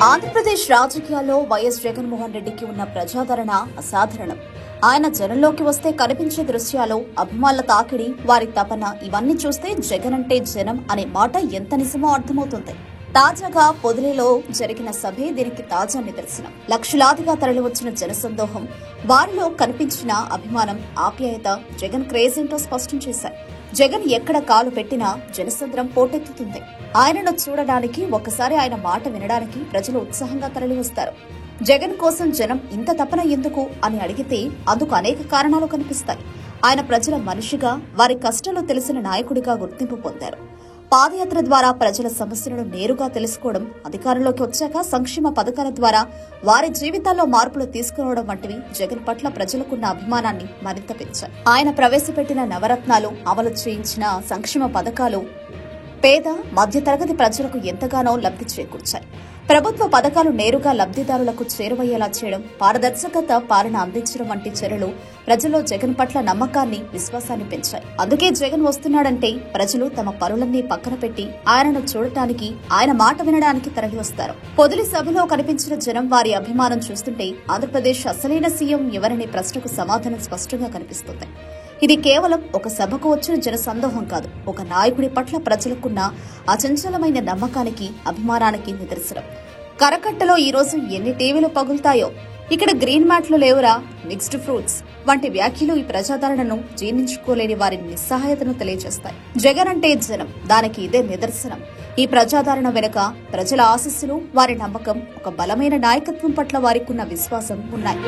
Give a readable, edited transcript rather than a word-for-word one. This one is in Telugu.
ఆంధ్రప్రదేశ్ రాజకీయాల్లో వైఎస్ జగన్మోహన్ రెడ్డికి ఉన్న ప్రజాదరణ అసాధారణం. ఆయన జనంలోకి వస్తే కనిపించే దృశ్యాలు, అభిమానుల తాకిడి, వారి తపన ఇవన్నీ చూస్తే జగన్ అంటే జనం అనే మాట ఎంత నిజమో అర్థమవుతుంది. తాజాగా పొదిలిలో జరిగిన సభే దీనికి తాజా నిదర్శనం. లక్షలాదిగా తరలివచ్చిన జనసందోహం, వారిలో కనిపించిన అభిమానం, ఆప్యాయత జగన్ క్రేజ్ ఏంటో స్పష్టం చేశాయి. జగన్ ఎక్కడ కాలు పెట్టినా జనసంద్రం పోటెత్తుతుంది. ఆయనను చూడడానికి, ఒక్కసారి ఆయన మాట వినడానికి ప్రజలు ఉత్సాహంగా తరలివస్తారు. జగన్ కోసం జనం ఇంత తపన ఎందుకు అని అడిగితే అందుకు అనేక కారణాలు కనిపిస్తాయి. ఆయన ప్రజల మనిషిగా, వారి కష్టాలు తెలిసిన నాయకుడిగా గుర్తింపు పొందారు. పాదయాత్ర ద్వారా ప్రజల సమస్యలను నేరుగా తెలుసుకోవడం, అధికారంలోకి వచ్చాక సంక్షేమ పథకాల ద్వారా వారి జీవితాల్లో మార్పులు తీసుకురావడం వంటివి జగన్ పట్ల ప్రజలకున్న అభిమానాన్ని మరింత పెంచాయి. ఆయన ప్రవేశపెట్టిన నవరత్నాలు, అమలు చేయించిన సంక్షేమ పథకాలు పేద, మధ్యతరగతి ప్రజలకు ఎంతగానో లబ్ధి చేకూర్చాయి. ప్రభుత్వ పథకాలు నేరుగా లబ్ధిదారులకు చేరువయ్యేలా చేయడం, పారదర్శకత పాలన అందించడం వంటి చర్యలు ప్రజల్లో జగన్ పట్ల నమ్మకాన్ని, విశ్వాసాన్ని పెంచాయి. అందుకే జగన్ వస్తున్నాడంటే ప్రజలు తమ పనులన్నీ పక్కన పెట్టి ఆయనను చూడటానికి, ఆయన మాట వినడానికి తరలివస్తారు. పొదిలి సభలో కనిపించిన జనం, వారి అభిమానం చూస్తుంటే ఆంధ్రప్రదేశ్ అసలైన సీఎం ఎవరనే ప్రశ్నకు సమాధానం స్పష్టంగా కనిపిస్తుంది. ఇది కేవలం ఒక సభకు వచ్చిన జనసందోహం కాదు, ఒక నాయకుడి పట్ల ప్రజలకున్న అచంచలమైన నమ్మకానికి, అభిమానానికి నిదర్శనం. కరకట్టలో ఈ రోజు ఎన్ని టీవీలు పగులుతాయో, ఇక్కడ గ్రీన్ మ్యాట్లు లేవురా, మిక్స్డ్ ఫ్రూట్స్ వంటి వ్యాఖ్యలు ఈ ప్రజాదరణను జీర్ణించుకోలేని వారి నిస్సహాయతను తెలియజేస్తాయి. జగన్ అంటే జనం, దానికి ఇదే నిదర్శనం. ఈ ప్రజాదరణ వెనుక ప్రజల ఆశీస్సులు, వారి నమ్మకం, ఒక బలమైన నాయకత్వం పట్ల వారికున్న విశ్వాసం ఉన్నాయి.